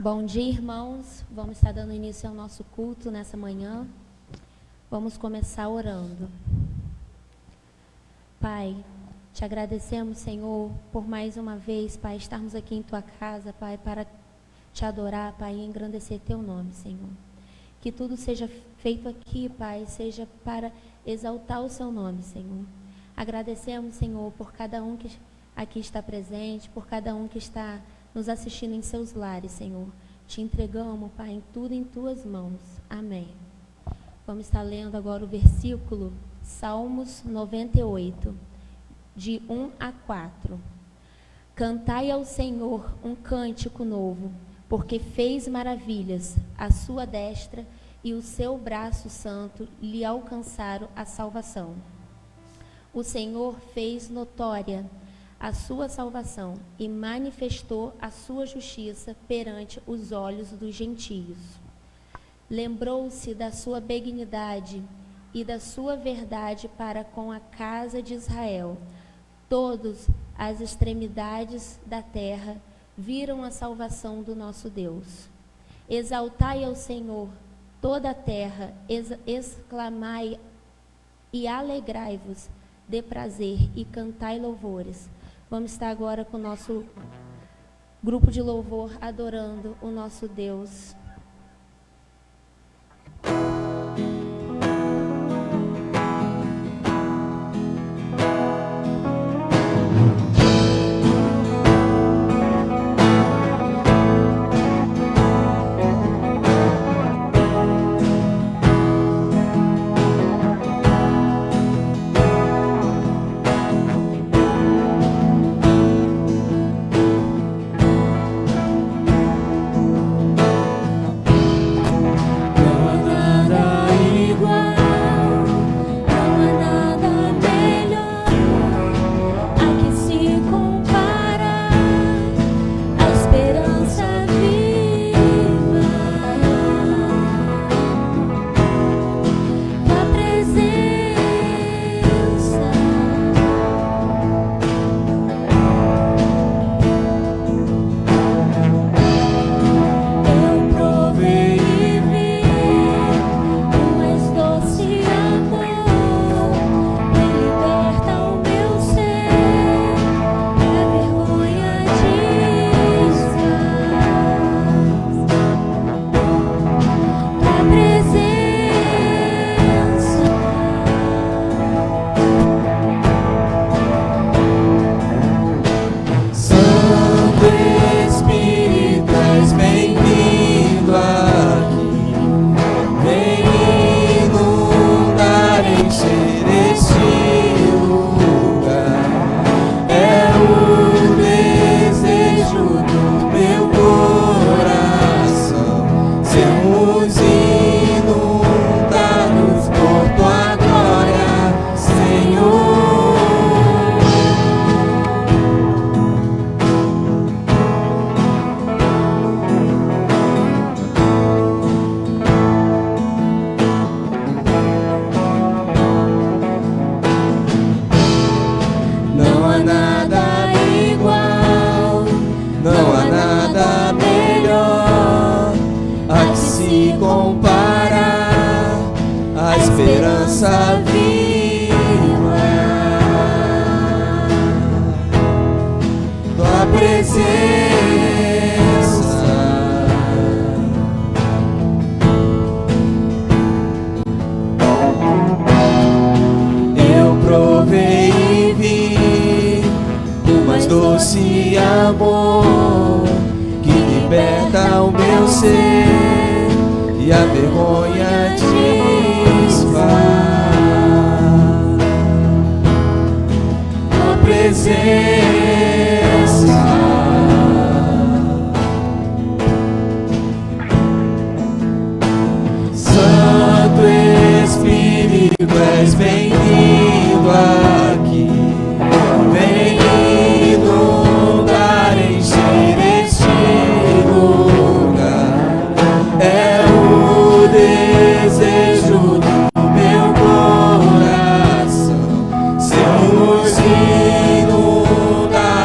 Bom dia, irmãos. Vamos estar dando início ao nosso culto nessa manhã. Vamos começar orando. Pai, te agradecemos, Senhor, por mais uma vez, Pai, estarmos aqui em Tua casa, Pai, para te adorar, Pai, e engrandecer Teu nome, Senhor. Que tudo seja feito aqui, Pai, seja para exaltar o Seu nome, Senhor. Agradecemos, Senhor, por cada um que aqui está presente, por cada um que está nos assistindo em seus lares, Senhor. Te entregamos, Pai, em tudo em Tuas mãos. Amém. Vamos estar lendo agora o versículo Salmos 98, de 1 a 4. Cantai ao Senhor um cântico novo, porque fez maravilhas, a sua destra e o seu braço santo lhe alcançaram a salvação. O Senhor fez notória a sua salvação e manifestou a sua justiça perante os olhos dos gentios. Lembrou-se da sua benignidade e da sua verdade para com a casa de Israel. Todas as extremidades da terra viram a salvação do nosso Deus. Exaltai ao Senhor toda a terra, exclamai e alegrai-vos de prazer e cantai louvores. Vamos estar agora com o nosso grupo de louvor adorando o nosso Deus.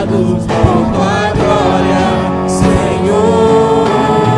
Inundados por tua glória, Senhor.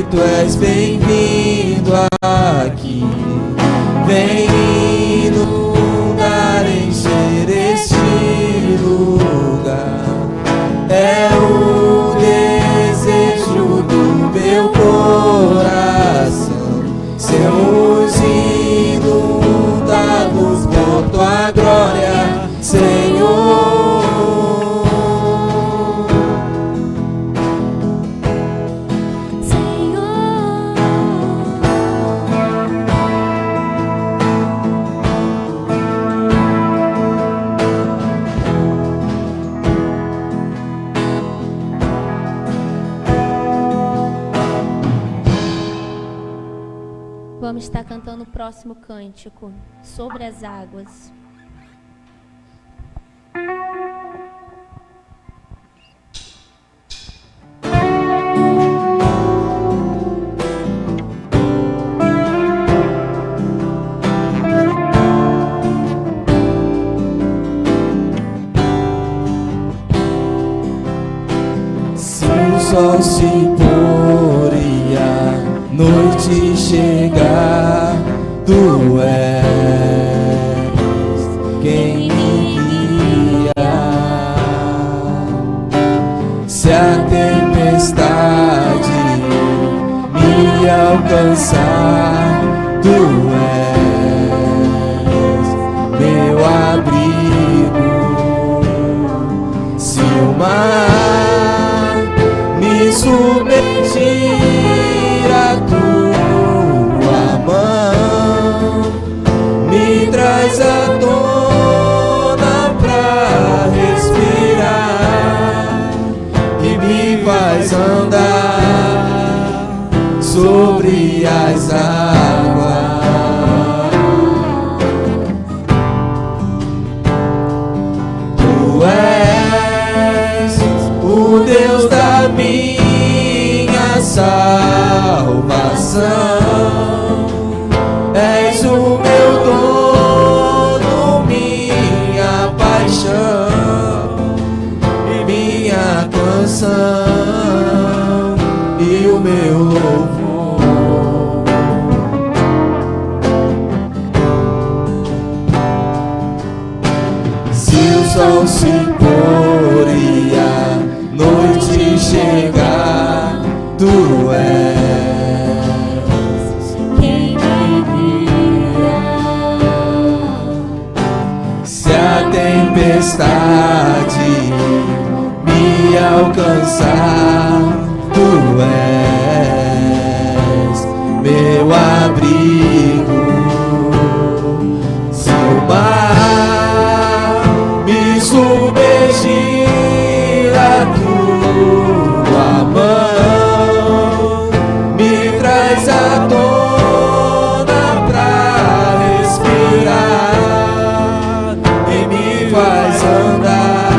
que tu és bem-vindo aqui. Vem inundar, encher este lugar. É o desejo do meu coração. Sermos inundados por tua glória, Senhor. Vamos estar cantando o próximo cântico, Sobre as Águas. Se o sol se pôr e a noite chegar, tu és quem me guia. Se a tempestade me alcançar, tu és meu abrigo. Se o mar me submergir, a tua mão me traz à tona pra respirar e me faz andar sobre as águas. Tu és o Deus da minha salvação. És o meu dono, minha paixão e minha canção e o meu louvor. Se o sol se pôr e a noite chegar, tu és Quem me guia. se a tempestade me alcançar, tu és meu abrigo. Se o mar me submergir, a tua mão me traz à tona pra respirar e me faz andar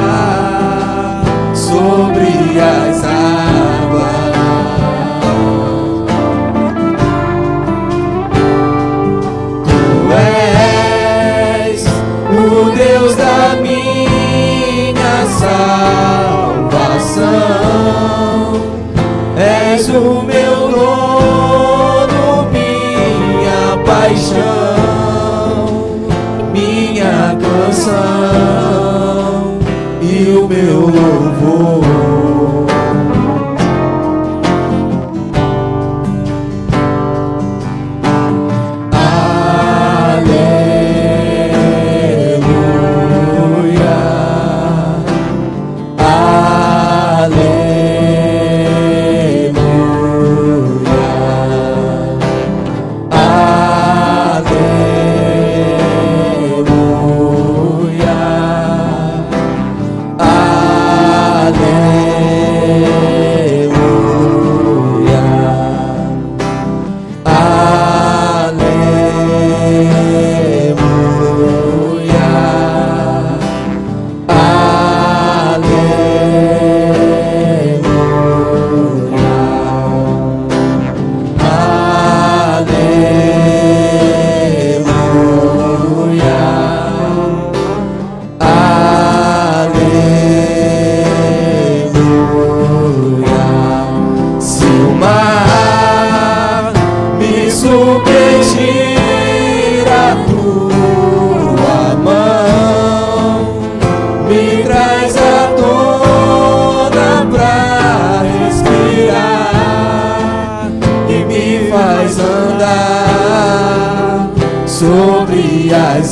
sobre as águas. Tu és o Deus da minha salvação. És o meu dono, minha paixão, minha canção e o meu louvor. Aleluia, aleluia, aleluia.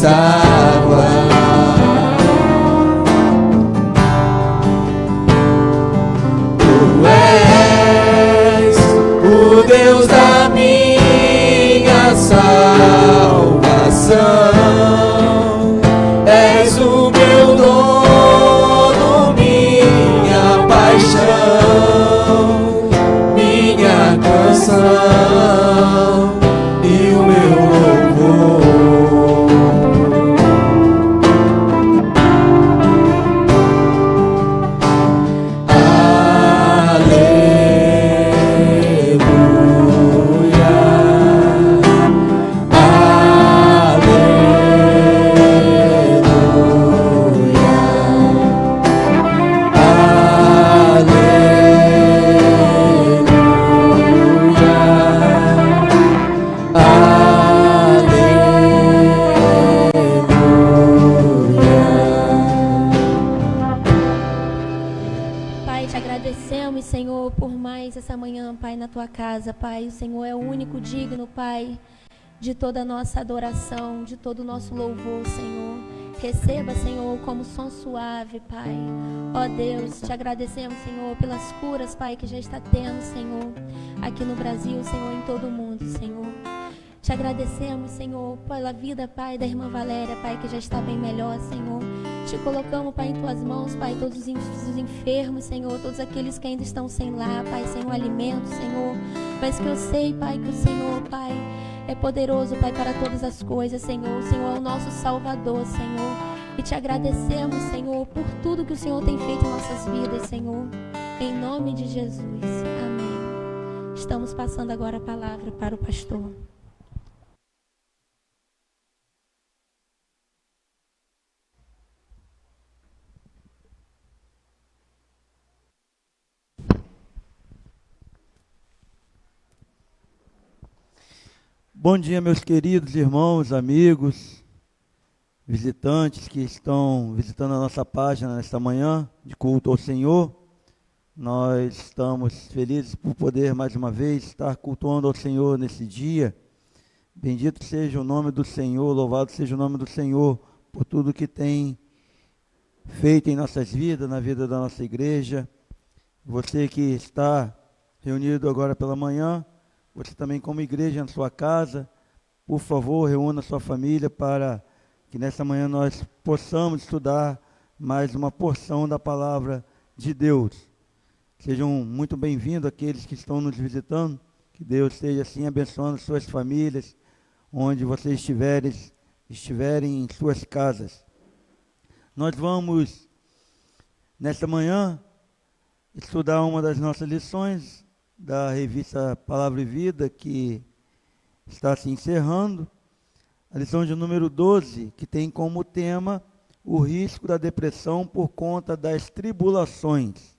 das águas. Tu és o Deus da minha salvação, és o meu dono, minha paixão, minha canção e o meu louvor. Casa, Pai, o Senhor é o único digno, Pai, de toda a nossa adoração, de todo o nosso louvor, Senhor. Receba, Senhor, como som suave, Pai. Ó Deus, te agradecemos, Senhor, pelas curas, Pai, que já está tendo, Senhor, aqui no Brasil, Senhor, em todo o mundo, Senhor. Te agradecemos, Senhor, pela vida, Pai, da irmã Valéria, Pai, que já está bem melhor, Senhor. Te colocamos, Pai, em Tuas mãos, Pai, todos os enfermos, Senhor, todos aqueles que ainda estão sem lar, Pai, sem o alimento, Senhor. Mas que eu sei, Pai, que o Senhor, Pai, é poderoso, Pai, para todas as coisas, Senhor. O Senhor é o nosso Salvador, Senhor. E te agradecemos, Senhor, por tudo que o Senhor tem feito em nossas vidas, Senhor. Em nome de Jesus. Amém. Estamos passando agora a palavra para o pastor. Bom dia, meus queridos irmãos, amigos, visitantes que estão visitando a nossa página nesta manhã de culto ao Senhor. Nós estamos felizes por poder mais uma vez estar cultuando ao Senhor nesse dia. Bendito seja o nome do Senhor, louvado seja o nome do Senhor por tudo que tem feito em nossas vidas, na vida da nossa igreja. Você que está reunido agora pela manhã, você também como igreja na sua casa, por favor, reúna sua família para que nessa manhã nós possamos estudar mais uma porção da palavra de Deus. Sejam muito bem-vindos aqueles que estão nos visitando, que Deus esteja assim abençoando suas famílias, onde vocês estiverem em suas casas. Nós vamos, nesta manhã, estudar uma das nossas lições da revista Palavra e Vida, que está se encerrando, a lição de número 12, que tem como tema o risco da depressão por conta das tribulações,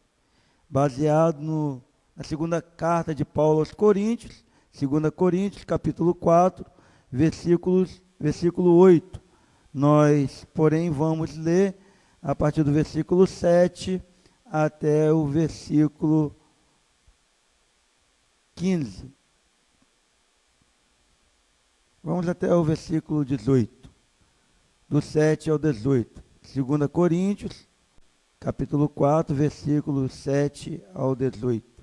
baseado na segunda carta de Paulo aos Coríntios, 2 Coríntios, capítulo 4, versículo 8. Nós, porém, vamos ler a partir do versículo 7 até o versículo 15. Vamos até o versículo 18, do 7 ao 18. 2 Coríntios, capítulo 4, versículo 7 ao 18.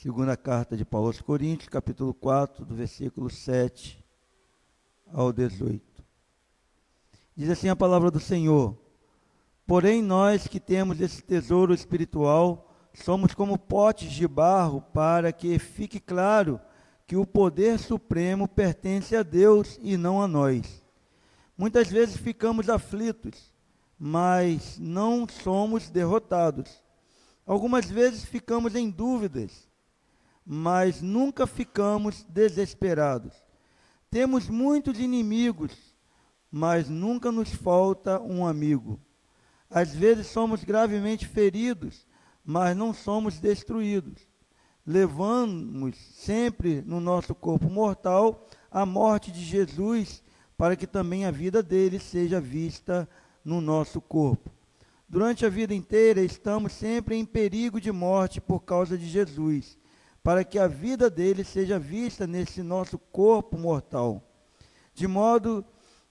Segunda carta de Paulo aos Coríntios, capítulo 4, do versículo 7 ao 18. Diz assim a palavra do Senhor: porém nós que temos esse tesouro espiritual, somos como potes de barro, para que fique claro que o poder supremo pertence a Deus e não a nós. Muitas vezes ficamos aflitos, mas não somos derrotados. Algumas vezes ficamos em dúvidas, mas nunca ficamos desesperados. Temos muitos inimigos, mas nunca nos falta um amigo. Às vezes somos gravemente feridos, mas não somos destruídos. Levamos sempre no nosso corpo mortal a morte de Jesus, para que também a vida dele seja vista no nosso corpo. Durante a vida inteira, estamos sempre em perigo de morte por causa de Jesus, para que a vida dele seja vista nesse nosso corpo mortal. De modo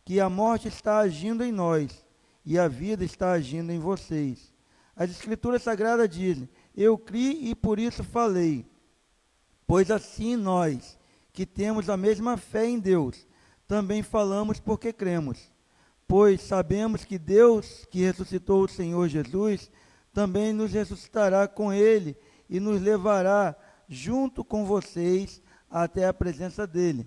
que a morte está agindo em nós e a vida está agindo em vocês. As Escrituras Sagradas dizem: eu criei e por isso falei. Pois assim nós, que temos a mesma fé em Deus, também falamos porque cremos. Pois sabemos que Deus, que ressuscitou o Senhor Jesus, também nos ressuscitará com Ele e nos levará junto com vocês até a presença dEle.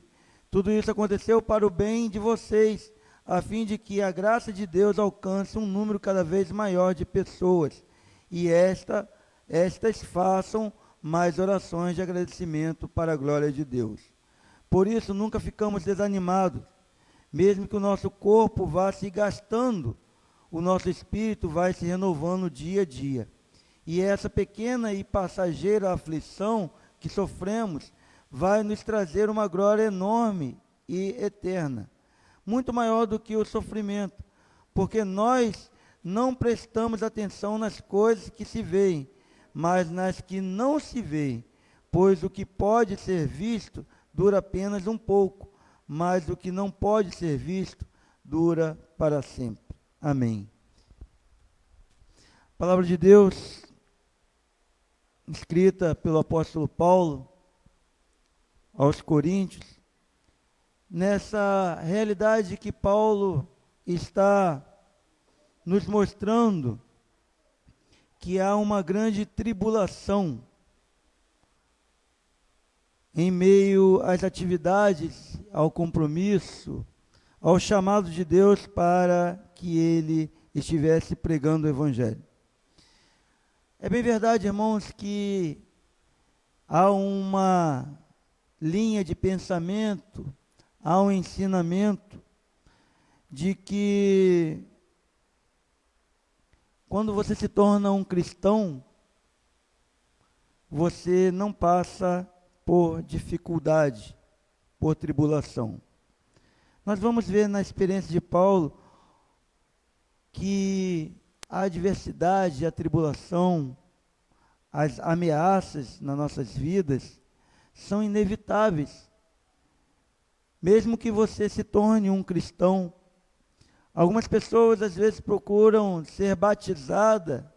Tudo isso aconteceu para o bem de vocês, a fim de que a graça de Deus alcance um número cada vez maior de pessoas, e estas façam mais orações de agradecimento para a glória de Deus. Por isso, nunca ficamos desanimados. Mesmo que o nosso corpo vá se gastando, o nosso espírito vai se renovando dia a dia. E essa pequena e passageira aflição que sofremos vai nos trazer uma glória enorme e eterna, muito maior do que o sofrimento, porque nós não prestamos atenção nas coisas que se veem, mas nas que não se veem, pois o que pode ser visto dura apenas um pouco, mas o que não pode ser visto dura para sempre. Amém. A palavra de Deus, escrita pelo apóstolo Paulo aos Coríntios, nessa realidade que Paulo está nos mostrando, que há uma grande tribulação em meio às atividades, ao compromisso, ao chamado de Deus para que ele estivesse pregando o Evangelho. É bem verdade, irmãos, que há uma linha de pensamento, há um ensinamento de que quando você se torna um cristão, você não passa por dificuldade, por tribulação. Nós vamos ver na experiência de Paulo que a adversidade, a tribulação, as ameaças nas nossas vidas são inevitáveis. Mesmo que você se torne um cristão, algumas pessoas às vezes procuram ser batizada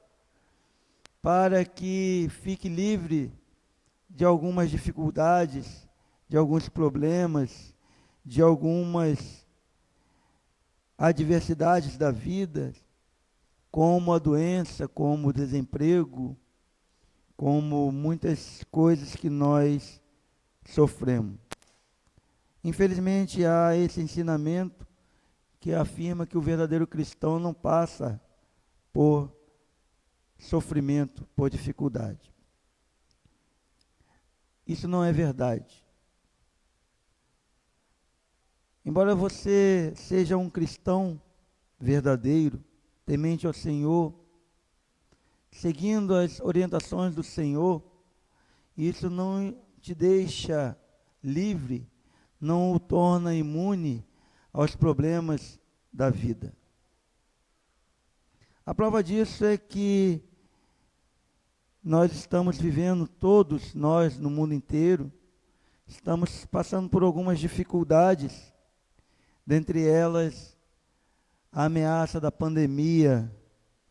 para que fique livre de algumas dificuldades, de alguns problemas, de algumas adversidades da vida, como a doença, como o desemprego, como muitas coisas que nós sofremos. Infelizmente, há esse ensinamento que afirma que o verdadeiro cristão não passa por sofrimento, por dificuldade. Isso não é verdade. Embora você seja um cristão verdadeiro, temente ao Senhor, seguindo as orientações do Senhor, isso não te deixa livre, não o torna imune aos problemas da vida. A prova disso é que nós estamos vivendo, todos nós no mundo inteiro, estamos passando por algumas dificuldades, dentre elas a ameaça da pandemia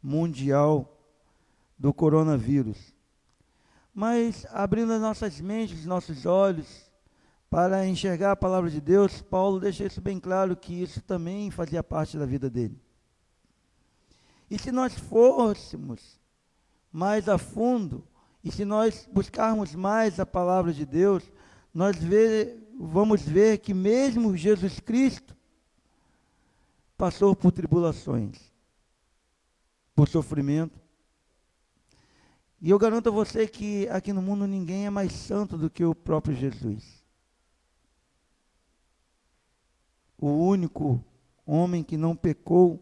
mundial do coronavírus. Mas, abrindo as nossas mentes, nossos olhos, para enxergar a palavra de Deus, Paulo deixa isso bem claro, que isso também fazia parte da vida dele. E se nós fôssemos mais a fundo, e se nós buscarmos mais a palavra de Deus, nós vamos ver que mesmo Jesus Cristo passou por tribulações, por sofrimento. E eu garanto a você que aqui no mundo ninguém é mais santo do que o próprio Jesus. O único homem que não pecou,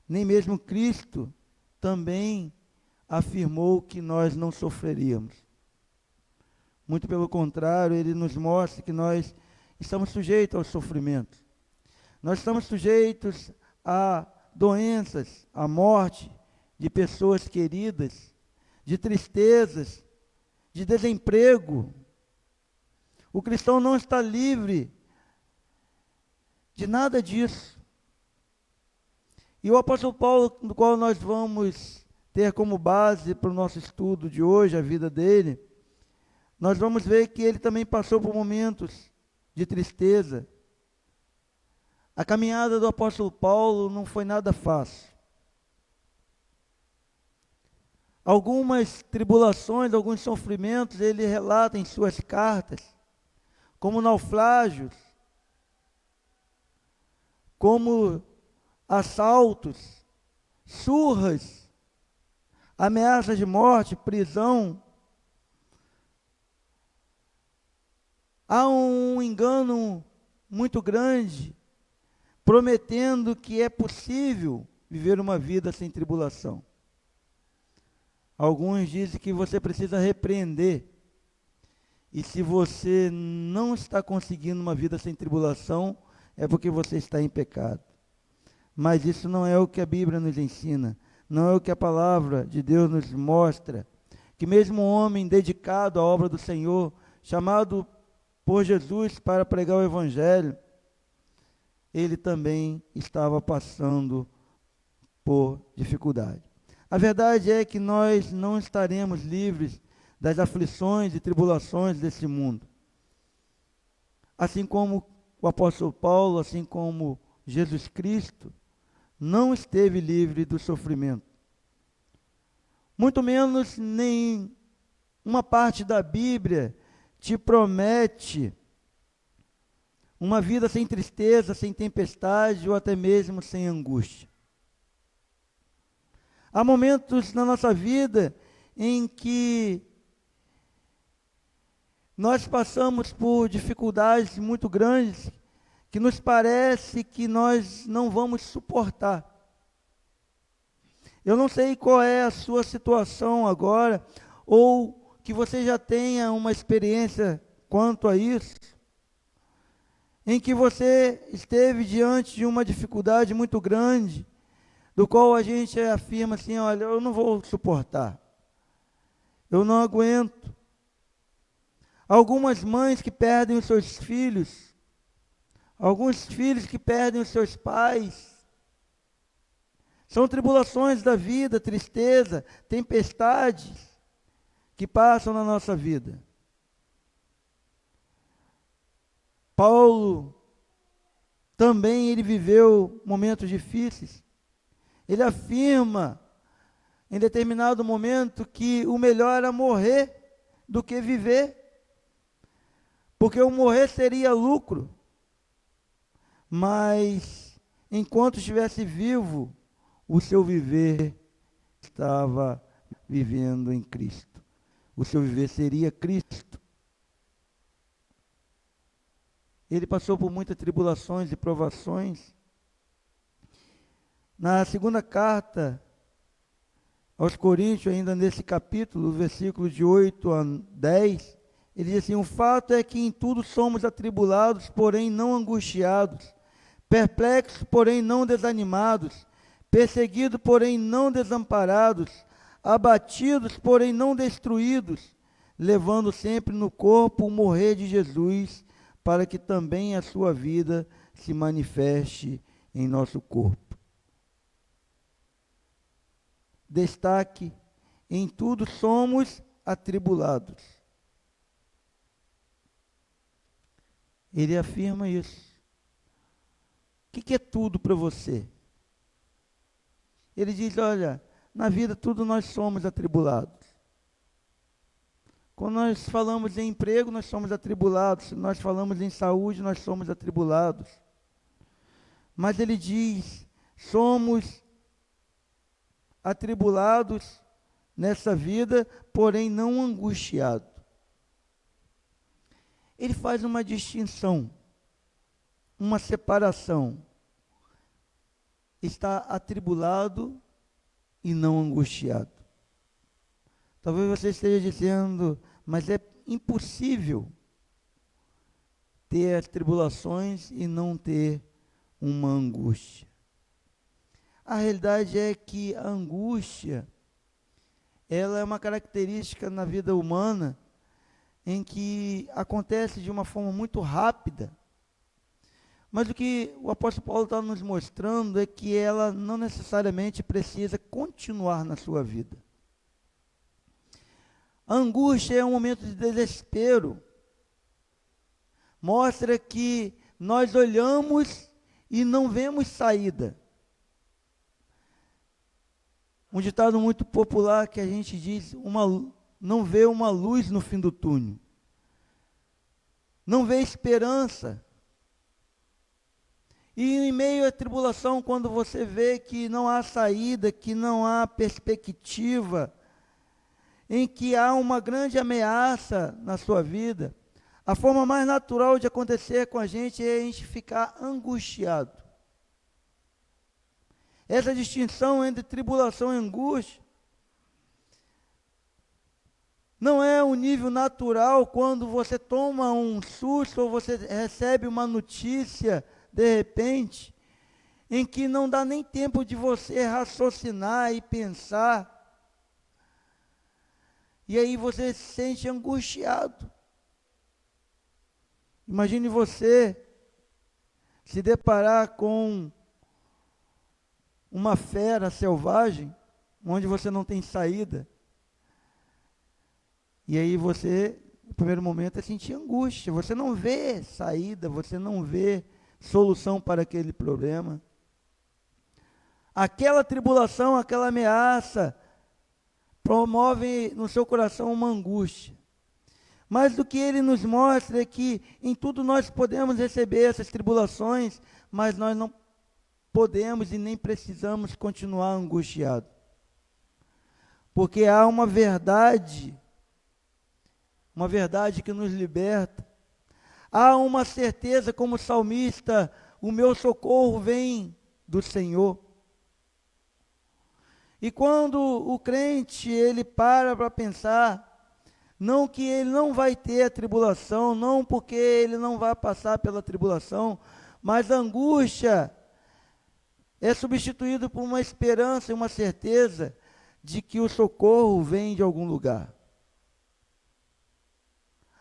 nem mesmo Cristo também afirmou que nós não sofreríamos. Muito pelo contrário, ele nos mostra que nós estamos sujeitos ao sofrimento. Nós estamos sujeitos a doenças, à morte de pessoas queridas, de tristezas, de desemprego. O cristão não está livre de nada disso. E o apóstolo Paulo, do qual nós vamos ter como base para o nosso estudo de hoje, a vida dele, nós vamos ver que ele também passou por momentos de tristeza. A caminhada do apóstolo Paulo não foi nada fácil. Algumas tribulações, alguns sofrimentos, ele relata em suas cartas, como naufrágios, como assaltos, surras, ameaças de morte, prisão. Há um engano muito grande, prometendo que é possível viver uma vida sem tribulação. Alguns dizem que você precisa repreender. E se você não está conseguindo uma vida sem tribulação, é porque você está em pecado. Mas isso não é o que a Bíblia nos ensina, não é o que a palavra de Deus nos mostra. Que mesmo um homem dedicado à obra do Senhor, chamado por Jesus para pregar o Evangelho, ele também estava passando por dificuldade. A verdade é que nós não estaremos livres das aflições e tribulações desse mundo. Assim como o apóstolo Paulo, assim como Jesus Cristo, não esteve livre do sofrimento. Muito menos nem uma parte da Bíblia te promete uma vida sem tristeza, sem tempestade ou até mesmo sem angústia. Há momentos na nossa vida em que nós passamos por dificuldades muito grandes que nos parece que nós não vamos suportar. Eu não sei qual é a sua situação agora, ou que você já tenha uma experiência quanto a isso, em que você esteve diante de uma dificuldade muito grande, do qual a gente afirma assim, olha, eu não vou suportar, eu não aguento. Algumas mães que perdem os seus filhos, alguns filhos que perdem os seus pais, são tribulações da vida, tristeza, tempestades que passam na nossa vida. Paulo também ele viveu momentos difíceis. Ele afirma em determinado momento que o melhor era morrer do que viver, porque o morrer seria lucro. Mas enquanto estivesse vivo, o seu viver estava vivendo em Cristo. O seu viver seria Cristo. Ele passou por muitas tribulações e provações. Na segunda carta aos Coríntios, ainda nesse capítulo, versículo de 8 a 10, ele diz assim: o fato é que em tudo somos atribulados, porém não angustiados, perplexos, porém não desanimados, perseguidos, porém não desamparados, abatidos, porém não destruídos, levando sempre no corpo o morrer de Jesus, para que também a sua vida se manifeste em nosso corpo. Destaque: em tudo somos atribulados. Ele afirma isso. O que é tudo para você? Ele diz, olha, na vida tudo nós somos atribulados. Quando nós falamos em emprego, nós somos atribulados. Se nós falamos em saúde, nós somos atribulados. Mas ele diz, somos atribulados nessa vida, porém não angustiados. Ele faz uma distinção, uma separação. Está atribulado e não angustiado. Talvez você esteja dizendo, mas é impossível ter as tribulações e não ter uma angústia. A realidade é que a angústia, ela é uma característica na vida humana em que acontece de uma forma muito rápida. Mas o que o apóstolo Paulo está nos mostrando é que ela não necessariamente precisa continuar na sua vida. A angústia é um momento de desespero. Mostra que nós olhamos e não vemos saída. Um ditado muito popular que a gente diz, não vê uma luz no fim do túnel. Não vê esperança. E em meio à tribulação, quando você vê que não há saída, que não há perspectiva, em que há uma grande ameaça na sua vida, a forma mais natural de acontecer com a gente é a gente ficar angustiado. Essa distinção entre tribulação e angústia não é um nível natural quando você toma um susto ou você recebe uma notícia de repente, em que não dá nem tempo de você raciocinar e pensar. E aí você se sente angustiado. Imagine você se deparar com uma fera selvagem, onde você não tem saída. E aí você, no primeiro momento, é sentir angústia. Você não vê saída, você não vê solução para aquele problema. Aquela tribulação, aquela ameaça, promove no seu coração uma angústia. Mas o que ele nos mostra é que em tudo nós podemos receber essas tribulações, mas nós não podemos e nem precisamos continuar angustiados. Porque há uma verdade que nos liberta. Há uma certeza, como salmista, o meu socorro vem do Senhor. E quando o crente, ele para pensar, não que ele não vai ter a tribulação, não porque ele não vai passar pela tribulação, mas a angústia é substituída por uma esperança e uma certeza de que o socorro vem de algum lugar.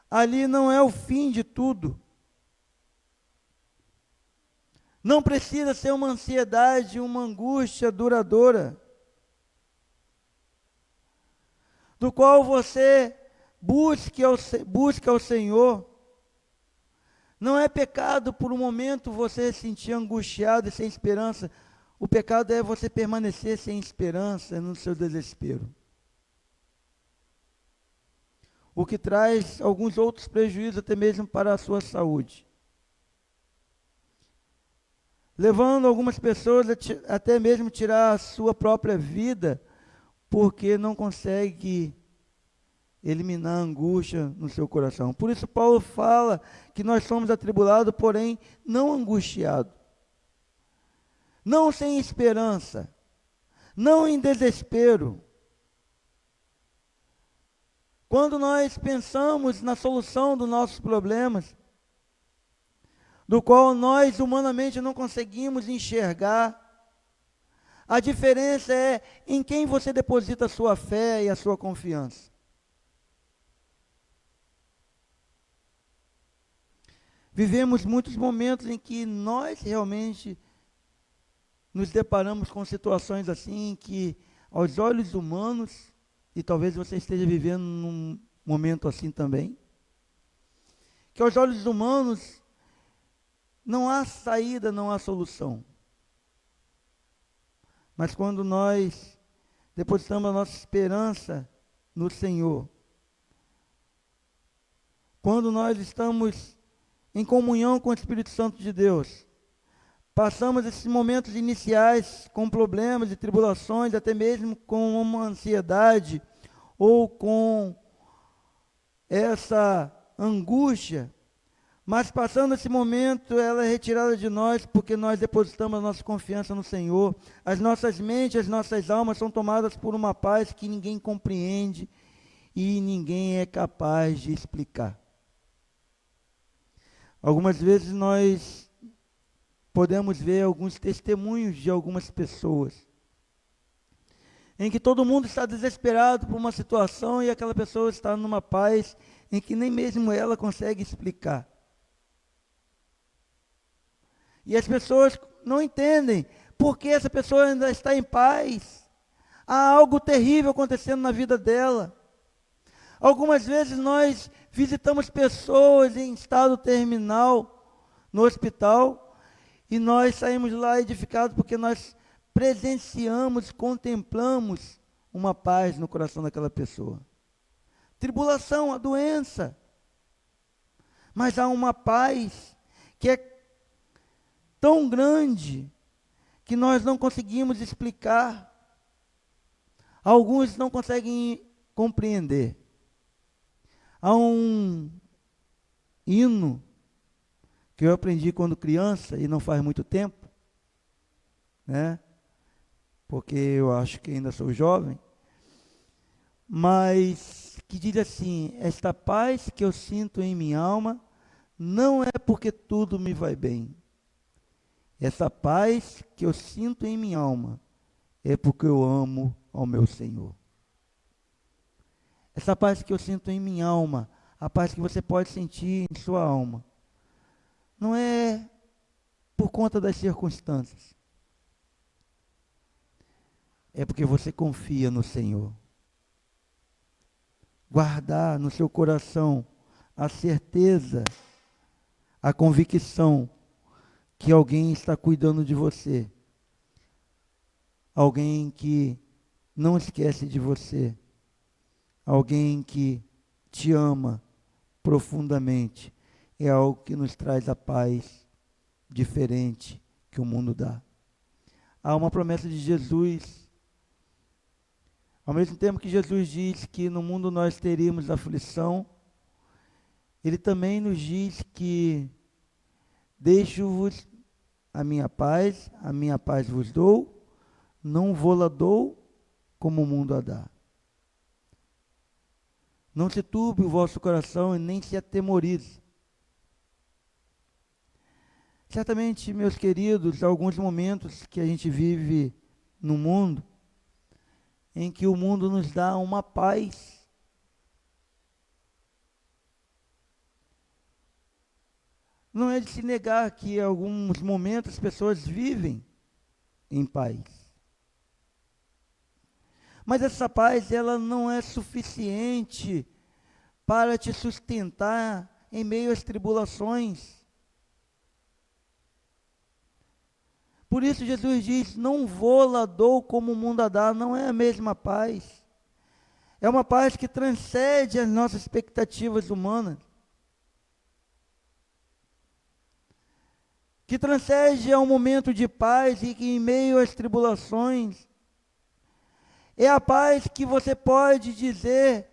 Ali não é o fim de tudo. Não precisa ser uma ansiedade, uma angústia duradoura, do qual você busca ao Senhor. Não é pecado por um momento você se sentir angustiado e sem esperança. O pecado é você permanecer sem esperança no seu desespero. O que traz alguns outros prejuízos até mesmo para a sua saúde. Levando algumas pessoas até mesmo tirar a sua própria vida, porque não consegue eliminar a angústia no seu coração. Por isso Paulo fala que nós somos atribulados, porém não angustiados. Não sem esperança, não em desespero. Quando nós pensamos na solução dos nossos problemas, do qual nós humanamente não conseguimos enxergar, a diferença é em quem você deposita a sua fé e a sua confiança. Vivemos muitos momentos em que nós realmente nos deparamos com situações assim que, aos olhos humanos, e talvez você esteja vivendo num momento assim também, que aos olhos humanos não há saída, não há solução. Mas quando nós depositamos a nossa esperança no Senhor, quando nós estamos em comunhão com o Espírito Santo de Deus, passamos esses momentos iniciais com problemas e tribulações, até mesmo com uma ansiedade ou com essa angústia, mas passando esse momento, ela é retirada de nós porque nós depositamos a nossa confiança no Senhor. As nossas mentes, as nossas almas são tomadas por uma paz que ninguém compreende e ninguém é capaz de explicar. Algumas vezes nós podemos ver alguns testemunhos de algumas pessoas, em que todo mundo está desesperado por uma situação e aquela pessoa está numa paz em que nem mesmo ela consegue explicar. E as pessoas não entendem por que essa pessoa ainda está em paz. Há algo terrível acontecendo na vida dela. Algumas vezes nós visitamos pessoas em estado terminal no hospital e nós saímos lá edificados porque nós presenciamos, contemplamos uma paz no coração daquela pessoa. Tribulação, a doença. Mas há uma paz que é tão grande que nós não conseguimos explicar. Alguns não conseguem compreender. Há um hino que eu aprendi quando criança e não faz muito tempo, né? Porque eu acho que ainda sou jovem, mas que diz assim: esta paz que eu sinto em minha alma não é porque tudo me vai bem. Essa paz que eu sinto em minha alma é porque eu amo ao meu Senhor. Essa paz que eu sinto em minha alma, a paz que você pode sentir em sua alma, não é por conta das circunstâncias. É porque você confia no Senhor. Guardar no seu coração a certeza, a convicção que alguém está cuidando de você. Alguém que não esquece de você. Alguém que te ama profundamente. É algo que nos traz a paz diferente que o mundo dá. Há uma promessa de Jesus. Ao mesmo tempo que Jesus diz que no mundo nós teríamos aflição, Ele também nos diz que deixo-vos a minha paz vos dou, não vou-la dou como o mundo a dá. Não se turbe o vosso coração e nem se atemorize. Certamente, meus queridos, há alguns momentos que a gente vive no mundo, em que o mundo nos dá uma paz. Não é de se negar que em alguns momentos as pessoas vivem em paz. Mas essa paz, ela não é suficiente para te sustentar em meio às tribulações. Por isso Jesus diz, não vou-la dou como o mundo a dá, não é a mesma paz. É uma paz que transcende as nossas expectativas humanas. Que transcende a um momento de paz e que em meio às tribulações, é a paz que você pode dizer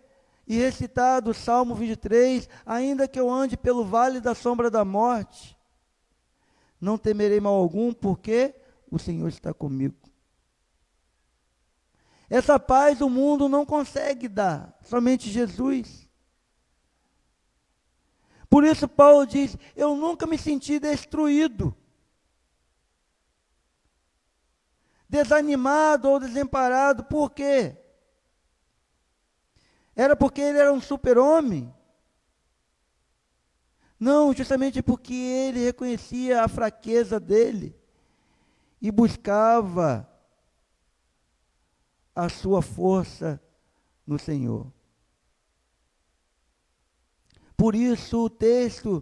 e recitar do Salmo 23, ainda que eu ande pelo vale da sombra da morte, não temerei mal algum, porque o Senhor está comigo. Essa paz o mundo não consegue dar, somente Jesus. Por isso Paulo diz, eu nunca me senti destruído, desanimado ou desamparado. Por quê? Era porque ele era um super-homem? Não, justamente porque ele reconhecia a fraqueza dele e buscava a sua força no Senhor. Por isso o texto,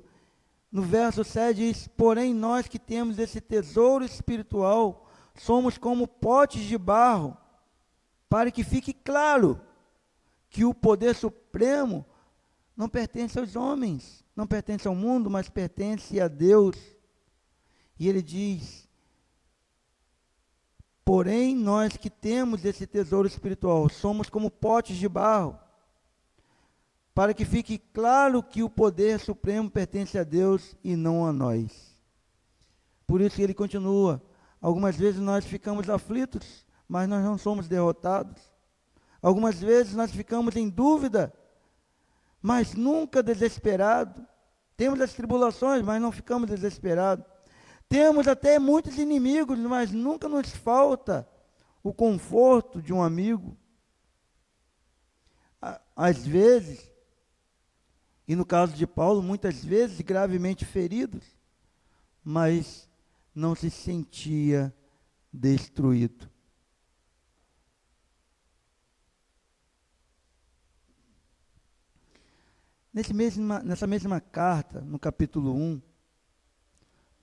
no verso 7 diz, porém nós que temos esse tesouro espiritual, somos como potes de barro, para que fique claro que o poder supremo não pertence aos homens, não pertence ao mundo, mas pertence a Deus. E ele diz, porém nós que temos esse tesouro espiritual, somos como potes de barro, para que fique claro que o poder supremo pertence a Deus e não a nós. Por isso ele continua, algumas vezes nós ficamos aflitos, mas nós não somos derrotados. Algumas vezes nós ficamos em dúvida, mas nunca desesperados. Temos as tribulações, mas não ficamos desesperados. Temos até muitos inimigos, mas nunca nos falta o conforto de um amigo. Às vezes, e no caso de Paulo, muitas vezes gravemente feridos, mas não se sentia destruído. Nessa mesma carta, no capítulo 1,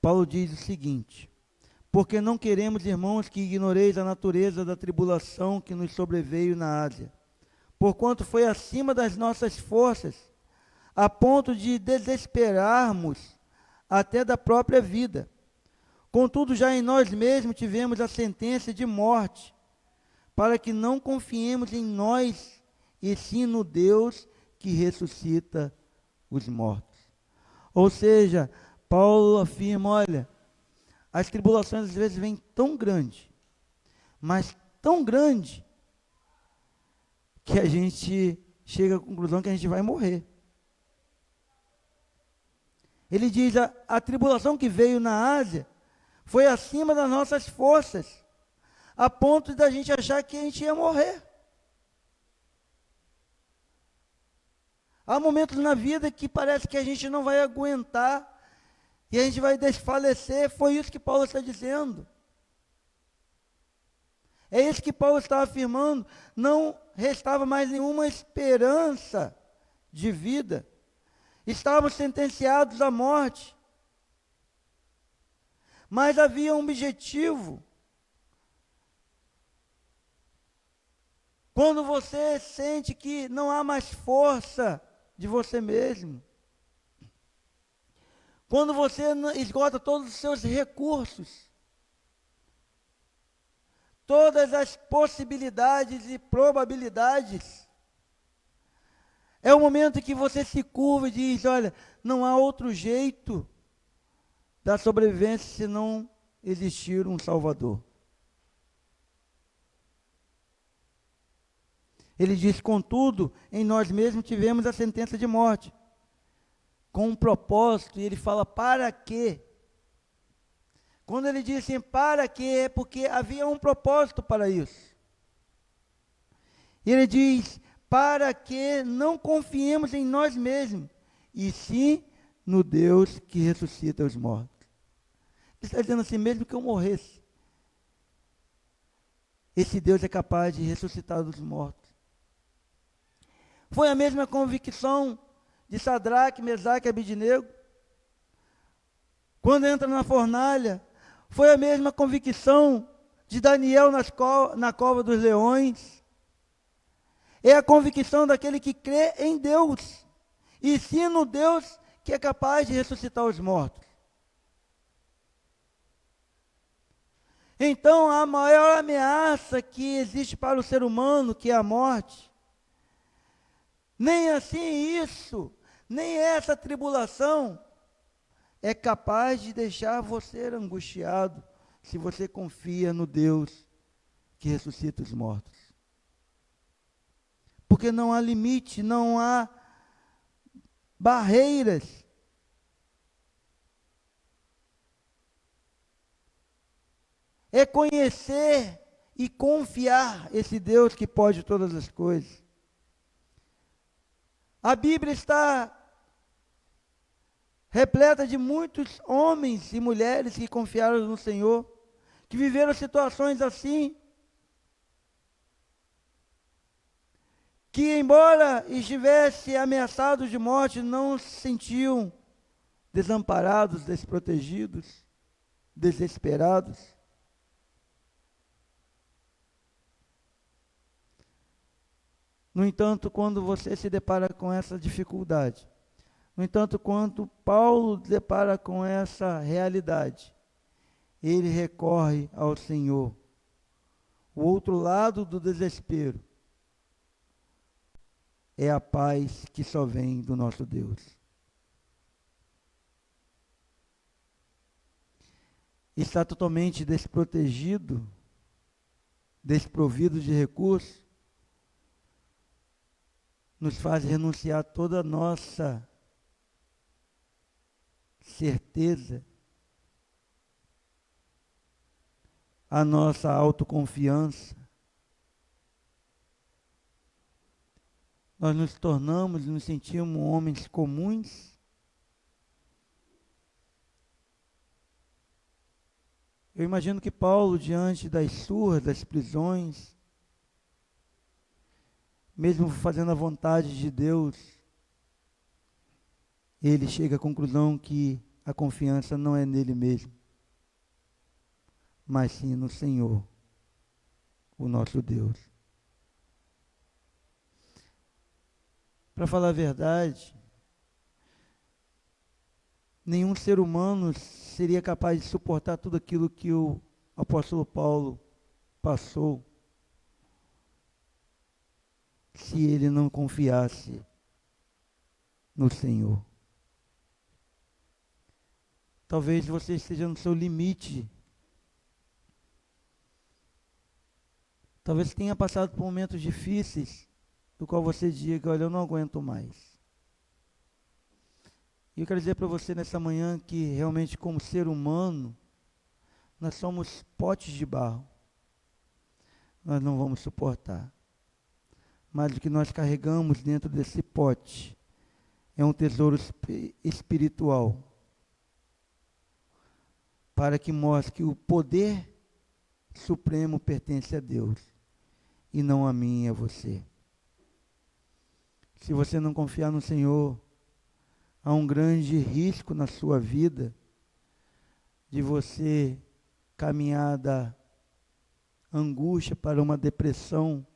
Paulo diz o seguinte: porque não queremos, irmãos, que ignoreis a natureza da tribulação que nos sobreveio na Ásia, porquanto foi acima das nossas forças, a ponto de desesperarmos até da própria vida. Contudo, já em nós mesmos tivemos a sentença de morte, para que não confiemos em nós, e sim no Deus que ressuscita os mortos. Ou seja, Paulo afirma, olha, as tribulações às vezes vêm tão grande, mas tão grande, que a gente chega à conclusão que a gente vai morrer. Ele diz, a tribulação que veio na Ásia foi acima das nossas forças, a ponto de a gente achar que a gente ia morrer. Há momentos na vida que parece que a gente não vai aguentar e a gente vai desfalecer. Foi isso que Paulo está dizendo. É isso que Paulo está afirmando. Não restava mais nenhuma esperança de vida. Estávamos sentenciados à morte. Mas havia um objetivo. Quando você sente que não há mais força de você mesmo, quando você esgota todos os seus recursos, todas as possibilidades e probabilidades, é o momento que você se curva e diz, olha, não há outro jeito da sobrevivência se não existir um Salvador. Ele diz, contudo, em nós mesmos tivemos a sentença de morte, com um propósito, e ele fala, para quê? Quando ele diz assim, para quê? É porque havia um propósito para isso. E ele diz, para que não confiemos em nós mesmos, e sim no Deus que ressuscita os mortos. Ele está dizendo assim, mesmo que eu morresse, esse Deus é capaz de ressuscitar os mortos. Foi a mesma convicção de Sadraque, Mesaque e Abednego. Quando entra na fornalha, foi a mesma convicção de Daniel na cova dos leões. É a convicção daquele que crê em Deus, e sim no Deus que é capaz de ressuscitar os mortos. Então, a maior ameaça que existe para o ser humano, que é a morte, nem assim isso, nem essa tribulação é capaz de deixar você angustiado, se você confia no Deus que ressuscita os mortos. Porque não há limite, não há barreiras. É conhecer e confiar esse Deus que pode todas as coisas. A Bíblia está repleta de muitos homens e mulheres que confiaram no Senhor, que viveram situações assim, que embora estivessem ameaçados de morte, não se sentiam desamparados, desprotegidos, desesperados. No entanto, quando você se depara com essa dificuldade, no entanto, quando Paulo se depara com essa realidade, ele recorre ao Senhor. O outro lado do desespero é a paz que só vem do nosso Deus. Está totalmente desprotegido, desprovido de recursos, nos faz renunciar toda a nossa certeza a nossa autoconfiança. Nós nos tornamos, nos sentimos homens comuns. Eu imagino que Paulo, diante das surras, das prisões, mesmo fazendo a vontade de Deus, ele chega à conclusão que a confiança não é nele mesmo, mas sim no Senhor, o nosso Deus. Para falar a verdade, nenhum ser humano seria capaz de suportar tudo aquilo que o apóstolo Paulo passou se ele não confiasse no Senhor. Talvez você esteja no seu limite. Talvez tenha passado por momentos difíceis, do qual você diga, olha, eu não aguento mais. E eu quero dizer para você nessa manhã que realmente como ser humano, nós somos potes de barro. Nós não vamos suportar. Mas o que nós carregamos dentro desse pote é um tesouro espiritual, para que mostre que o poder supremo pertence a Deus, e não a mim e a você. Se você não confiar no Senhor, há um grande risco na sua vida de você caminhar da angústia para uma depressão.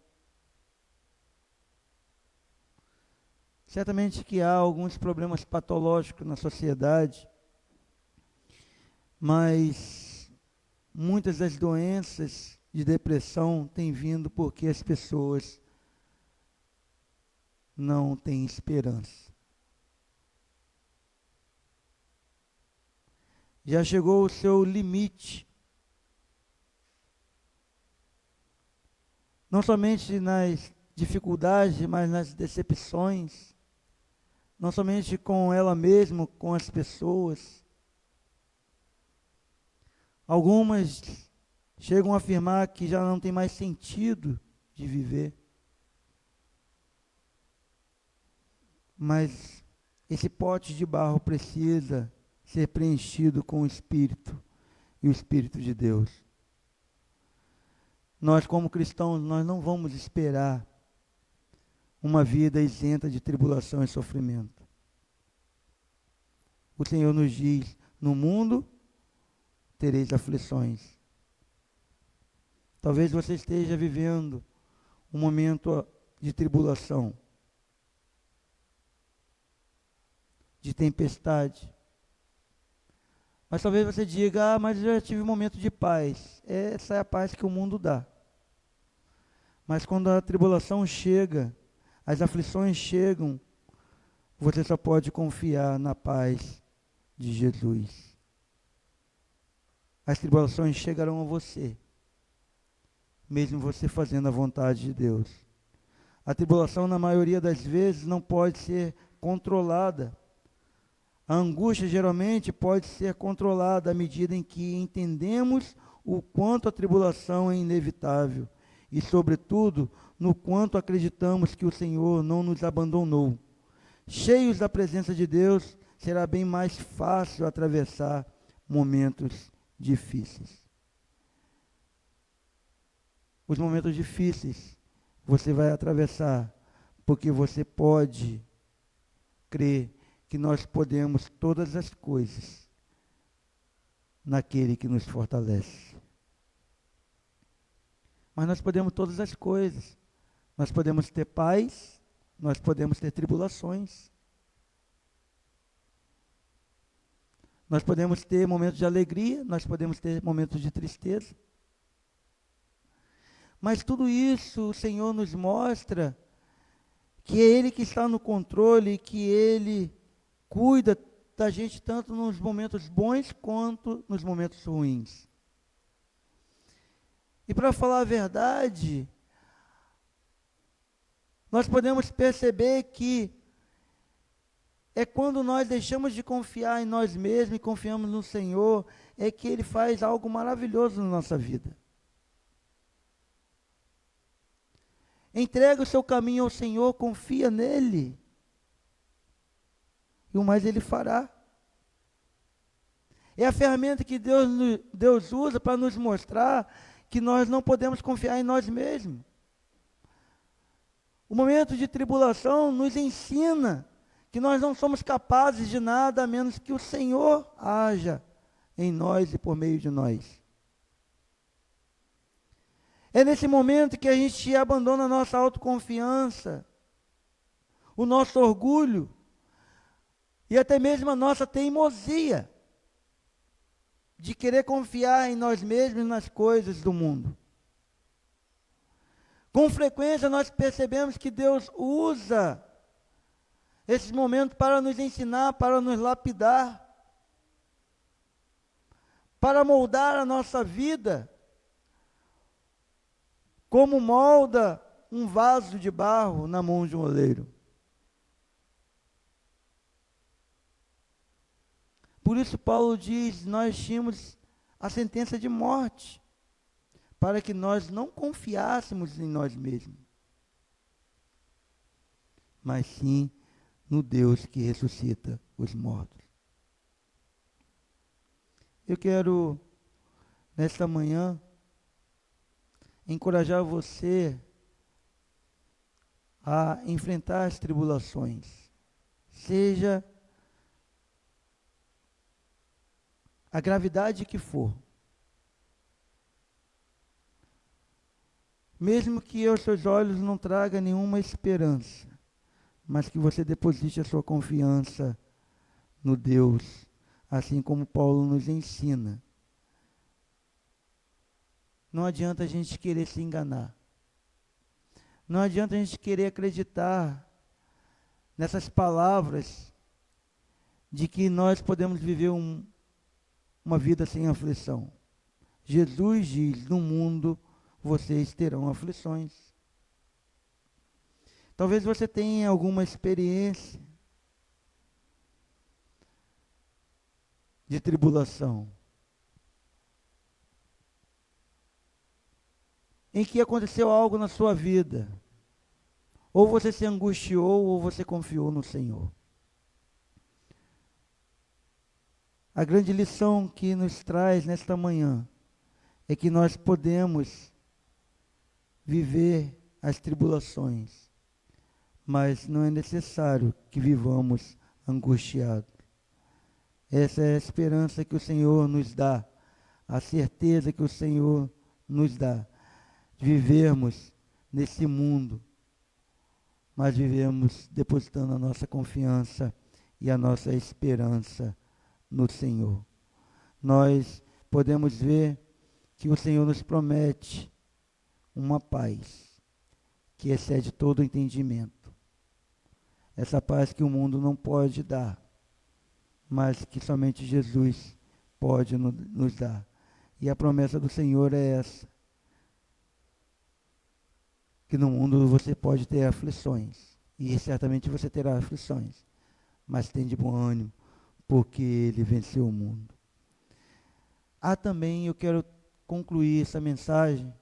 Certamente que há alguns problemas patológicos na sociedade, mas muitas das doenças de depressão têm vindo porque as pessoas não têm esperança. Já chegou o seu limite. Não somente nas dificuldades, mas nas decepções. Não somente com ela mesma, com as pessoas. Algumas chegam a afirmar que já não tem mais sentido de viver. Mas esse pote de barro precisa ser preenchido com o Espírito e o Espírito de Deus. Nós, como cristãos, nós não vamos esperar uma vida isenta de tribulação e sofrimento. O Senhor nos diz, no mundo tereis aflições. Talvez você esteja vivendo um momento de tribulação, de tempestade. Mas talvez você diga, mas eu já tive um momento de paz. Essa é a paz que o mundo dá. Mas quando a tribulação chega, as aflições chegam, você só pode confiar na paz de Jesus. As tribulações chegarão a você, mesmo você fazendo a vontade de Deus. A tribulação, na maioria das vezes, não pode ser controlada. A angústia, geralmente, pode ser controlada à medida em que entendemos o quanto a tribulação é inevitável e, sobretudo, no quanto acreditamos que o Senhor não nos abandonou. Cheios da presença de Deus, será bem mais fácil atravessar momentos difíceis. Os momentos difíceis você vai atravessar porque você pode crer que nós podemos todas as coisas naquele que nos fortalece. Mas nós podemos todas as coisas. Nós podemos ter paz, nós podemos ter tribulações. Nós podemos ter momentos de alegria, nós podemos ter momentos de tristeza. Mas tudo isso o Senhor nos mostra que é Ele que está no controle, que Ele cuida da gente tanto nos momentos bons quanto nos momentos ruins. E para falar a verdade, nós podemos perceber que é quando nós deixamos de confiar em nós mesmos e confiamos no Senhor, é que Ele faz algo maravilhoso na nossa vida. Entrega o seu caminho ao Senhor, confia nele. E o mais Ele fará. É a ferramenta que Deus usa para nos mostrar que nós não podemos confiar em nós mesmos. O momento de tribulação nos ensina que nós não somos capazes de nada a menos que o Senhor haja em nós e por meio de nós. É nesse momento que a gente abandona a nossa autoconfiança, o nosso orgulho e até mesmo a nossa teimosia de querer confiar em nós mesmos e nas coisas do mundo. Com frequência nós percebemos que Deus usa esses momentos para nos ensinar, para nos lapidar, para moldar a nossa vida, como molda um vaso de barro na mão de um oleiro. Por isso Paulo diz, nós tínhamos a sentença de morte, para que nós não confiássemos em nós mesmos, mas sim no Deus que ressuscita os mortos. Eu quero, nesta manhã, encorajar você a enfrentar as tribulações, seja a gravidade que for. Mesmo que aos seus olhos não traga nenhuma esperança, mas que você deposite a sua confiança no Deus, assim como Paulo nos ensina. Não adianta a gente querer se enganar. Não adianta a gente querer acreditar nessas palavras de que nós podemos viver uma vida sem aflição. Jesus diz, no mundo vocês terão aflições. Talvez você tenha alguma experiência de tribulação, em que aconteceu algo na sua vida, ou você se angustiou, ou você confiou no Senhor. A grande lição que nos traz nesta manhã é que nós podemos viver as tribulações, mas não é necessário que vivamos angustiados. Essa é a esperança que o Senhor nos dá, a certeza que o Senhor nos dá, de vivermos nesse mundo, mas vivemos depositando a nossa confiança e a nossa esperança no Senhor. Nós podemos ver que o Senhor nos promete uma paz que excede todo o entendimento. Essa paz que o mundo não pode dar, mas que somente Jesus pode nos dar. E a promessa do Senhor é essa, que no mundo você pode ter aflições, e certamente você terá aflições, mas tem de bom ânimo, porque Ele venceu o mundo. Também eu quero concluir essa mensagem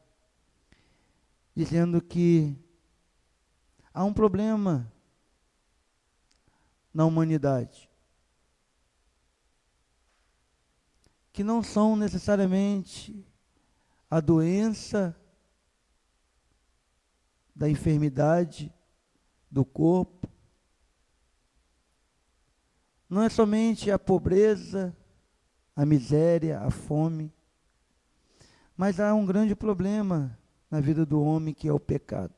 dizendo que há um problema na humanidade, que não são necessariamente a doença da enfermidade do corpo, não é somente a pobreza, a miséria, a fome, mas há um grande problema na vida do homem, que é o pecado.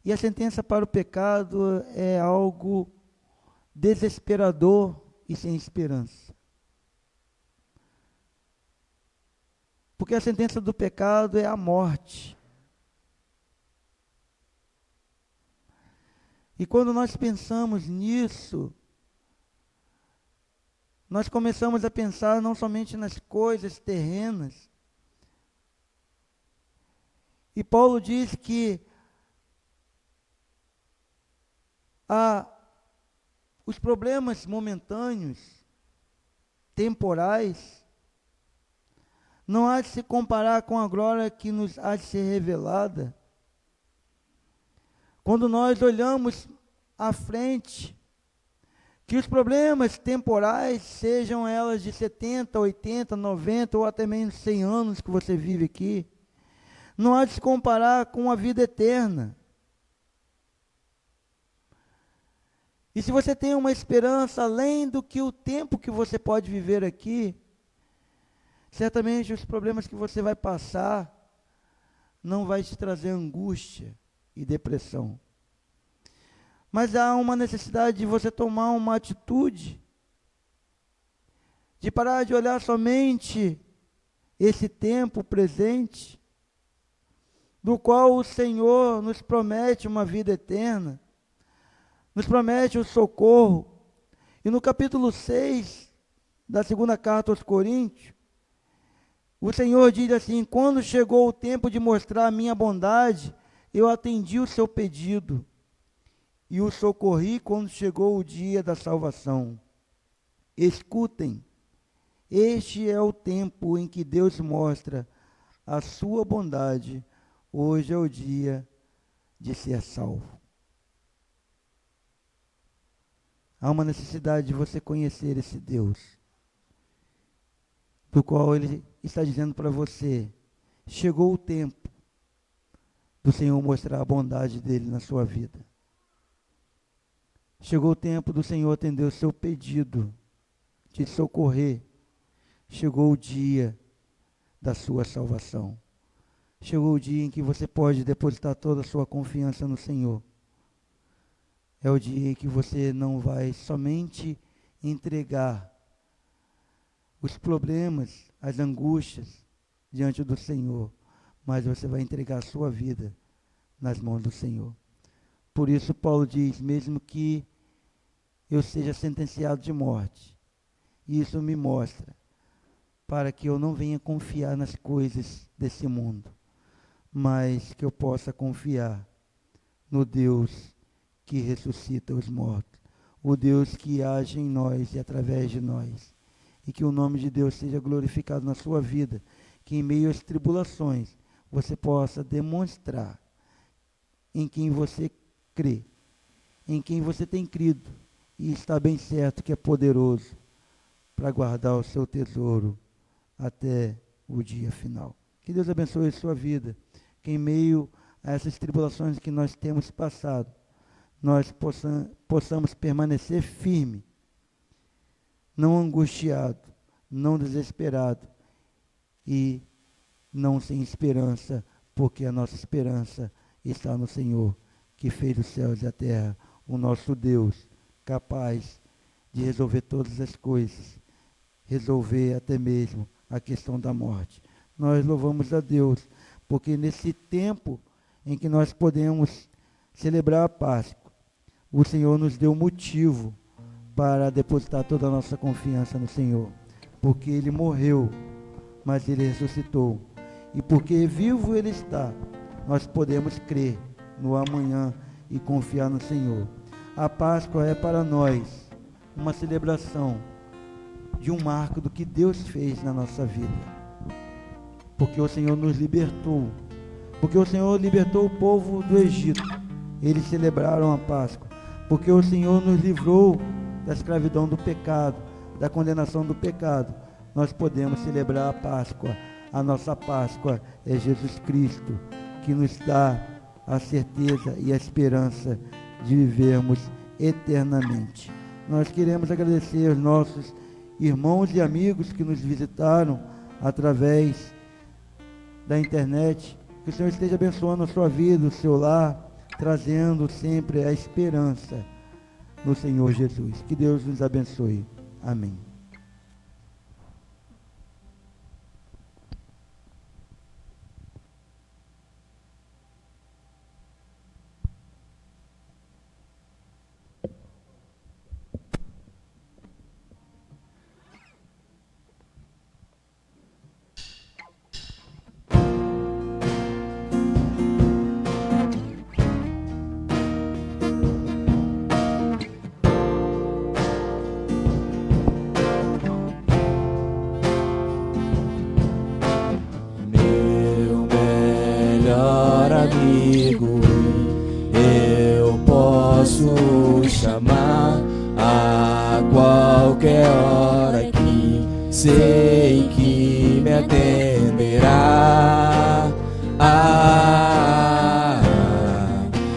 E a sentença para o pecado é algo desesperador e sem esperança. Porque a sentença do pecado é a morte. E quando nós pensamos nisso, nós começamos a pensar não somente nas coisas terrenas. E Paulo diz que os problemas momentâneos, temporais, não há de se comparar com a glória que nos há de ser revelada. Quando nós olhamos à frente, que os problemas temporais, sejam elas de 70, 80, 90 ou até mesmo 100 anos que você vive aqui, não há de se comparar com a vida eterna. E se você tem uma esperança além do que o tempo que você pode viver aqui, certamente os problemas que você vai passar não vai te trazer angústia e depressão. Mas há uma necessidade de você tomar uma atitude, de parar de olhar somente esse tempo presente, do qual o Senhor nos promete uma vida eterna, nos promete o socorro. E no capítulo 6 da segunda carta aos Coríntios, o Senhor diz assim: quando chegou o tempo de mostrar a minha bondade, eu atendi o seu pedido e o socorri quando chegou o dia da salvação. Escutem, este é o tempo em que Deus mostra a sua bondade. Hoje é o dia de ser salvo. Há uma necessidade de você conhecer esse Deus, do qual Ele está dizendo para você: chegou o tempo do Senhor mostrar a bondade dEle na sua vida. Chegou o tempo do Senhor atender o seu pedido, de socorrer. Chegou o dia da sua salvação. Chegou o dia em que você pode depositar toda a sua confiança no Senhor. É o dia em que você não vai somente entregar os problemas, as angústias diante do Senhor, mas você vai entregar a sua vida nas mãos do Senhor. Por isso Paulo diz: mesmo que eu seja sentenciado de morte, isso me mostra para que eu não venha confiar nas coisas desse mundo, mas que eu possa confiar no Deus que ressuscita os mortos, o Deus que age em nós e através de nós. E que o nome de Deus seja glorificado na sua vida, que em meio às tribulações você possa demonstrar em quem você crê, em quem você tem crido, e está bem certo que é poderoso para guardar o seu tesouro até o dia final. Que Deus abençoe a sua vida, que em meio a essas tribulações que nós temos passado, nós possamos permanecer firme, não angustiado, não desesperado e não sem esperança, porque a nossa esperança está no Senhor, que fez os céus e a terra, o nosso Deus, capaz de resolver todas as coisas, resolver até mesmo a questão da morte. Nós louvamos a Deus, porque nesse tempo em que nós podemos celebrar a Páscoa, o Senhor nos deu motivo para depositar toda a nossa confiança no Senhor, porque Ele morreu, mas Ele ressuscitou, e porque vivo Ele está, nós podemos crer no amanhã e confiar no Senhor. A Páscoa é para nós uma celebração de um marco do que Deus fez na nossa vida, porque o Senhor nos libertou, porque o Senhor libertou o povo do Egito, eles celebraram a Páscoa, porque o Senhor nos livrou da escravidão do pecado, da condenação do pecado. Nós podemos celebrar a Páscoa. A nossa Páscoa é Jesus Cristo, que nos dá a certeza e a esperança de vivermos eternamente. Nós queremos agradecer aos nossos irmãos e amigos que nos visitaram através da internet. Que o Senhor esteja abençoando a sua vida, o seu lar, trazendo sempre a esperança no Senhor Jesus. Que Deus nos abençoe. Amém. melhor amigo. Eu posso chamar a qualquer hora que sei que me atenderá.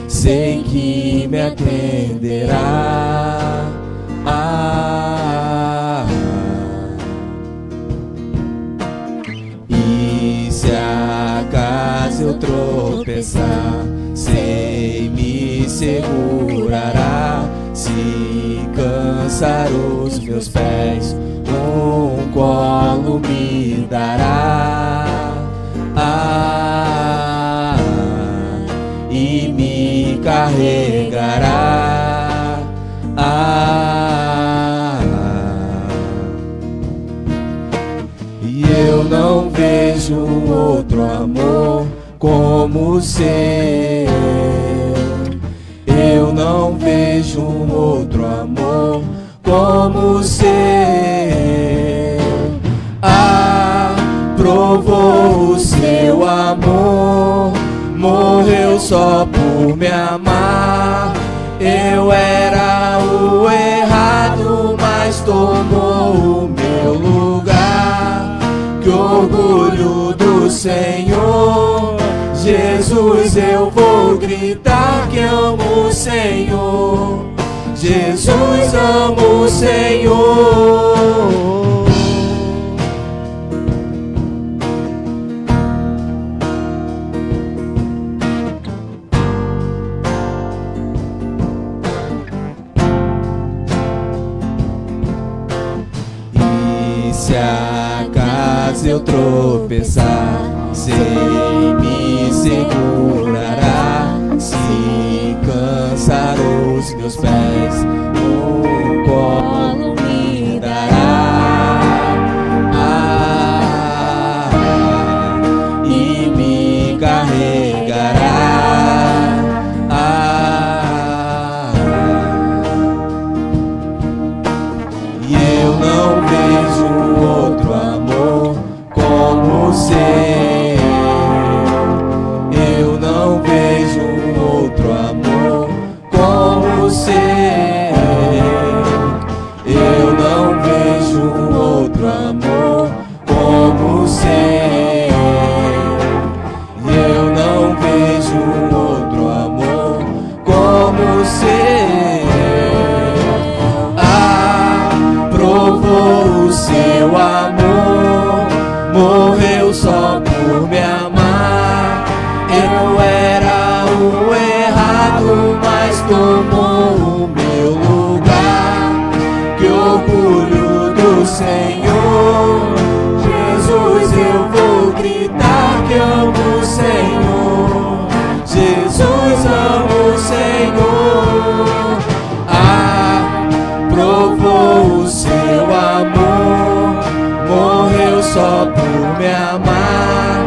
Sei que me atenderá. E se acaso eu tropeçar, sei me segurará. Se cansar os meus pés, um colo me dará. E me carregará. E eu não vejo outro amor como o seu. Eu não vejo outro amor como o seu. Provou o seu amor, morreu só por me amar. Eu era o errado, mas tomou o meu lugar. Que orgulho do Senhor, Jesus, eu vou gritar que amo o Senhor. Jesus, amo o Senhor. Se acaso eu tropeçar, sei me segurará. Se cansar os meus pés, um colo me dará. E me carregará. E eu não vejo outro amor como o seu. Eu não vejo outro amor como o seu. Eu não vejo outro amor como o seu. Eu não vejo outro amor como o seu. Provou o seu amor, morreu só por me amar. Eu era o errado, mas tomou o meu lugar. Que orgulho do Senhor, Jesus, eu vou gritar que amo o Senhor. Jesus, amo o Senhor. Provou o seu amor, morreu só por me amar.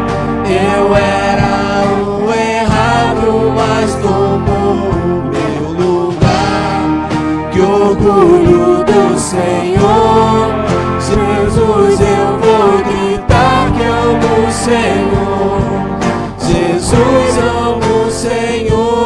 Eu era o errado, mas tomou o meu lugar. Que orgulho do Senhor, Jesus, eu vou gritar que amo o Senhor. Jesus, amo o Senhor.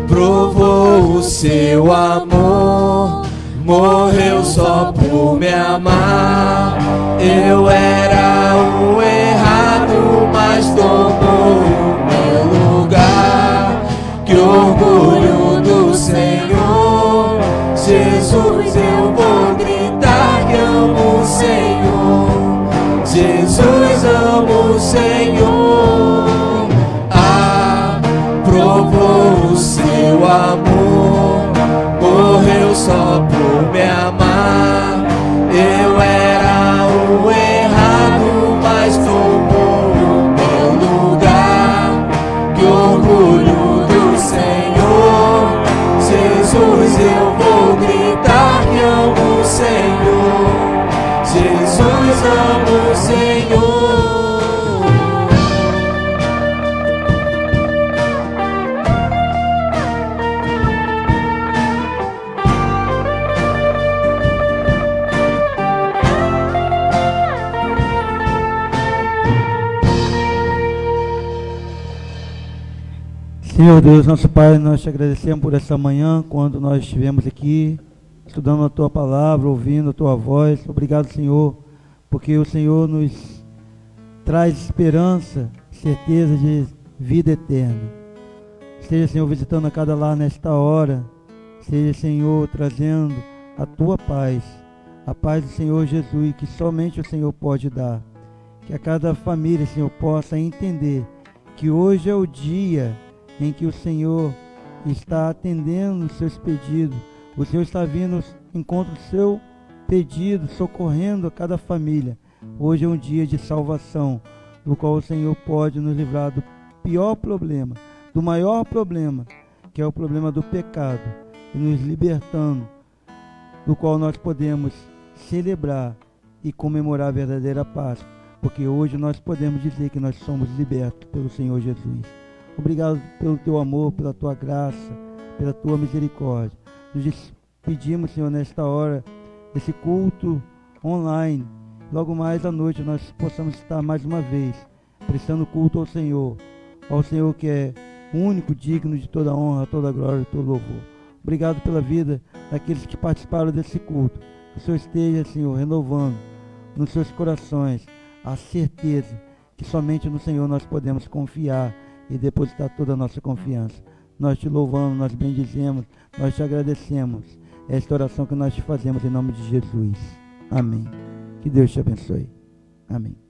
Provou o seu amor, morreu só por me amar. Eu era o errado, mas tomou o meu lugar. Que orgulho do Senhor, Jesus, eu vou gritar que amo o Senhor. Jesus, amo o Senhor. Provou o seu amor, morreu só por me amar. Eu era o errado, mas tomou o meu lugar. Que orgulho do Senhor, Jesus, eu vou gritar que amo o Senhor. Jesus, amo o Senhor. Senhor Deus, nosso Pai, nós te agradecemos por essa manhã, quando nós estivemos aqui, estudando a Tua palavra, ouvindo a Tua voz. Obrigado, Senhor, porque o Senhor nos traz esperança, certeza de vida eterna. Seja, Senhor, visitando a cada lar nesta hora. Seja, Senhor, trazendo a Tua paz, a paz do Senhor Jesus, que somente o Senhor pode dar. Que a cada família, Senhor, possa entender que hoje é o dia em que o Senhor está atendendo os seus pedidos. O Senhor está vindo em encontro do seu pedido, socorrendo a cada família. Hoje é um dia de salvação, do qual o Senhor pode nos livrar do pior problema, do maior problema, que é o problema do pecado, e nos libertando, do qual nós podemos celebrar e comemorar a verdadeira Páscoa, porque hoje nós podemos dizer que nós somos libertos pelo Senhor Jesus. Obrigado pelo Teu amor, pela Tua graça, pela Tua misericórdia. Nos despedimos, Senhor, nesta hora, desse culto online. Logo mais à noite nós possamos estar mais uma vez prestando culto ao Senhor que é único, digno de toda honra, toda glória e todo louvor. Obrigado pela vida daqueles que participaram desse culto. Que o Senhor esteja, Senhor, renovando nos seus corações a certeza que somente no Senhor nós podemos confiar e depositar toda a nossa confiança. Nós te louvamos, nós bendizemos, nós te agradecemos. Esta oração que nós te fazemos em nome de Jesus. Amém. Que Deus te abençoe. Amém.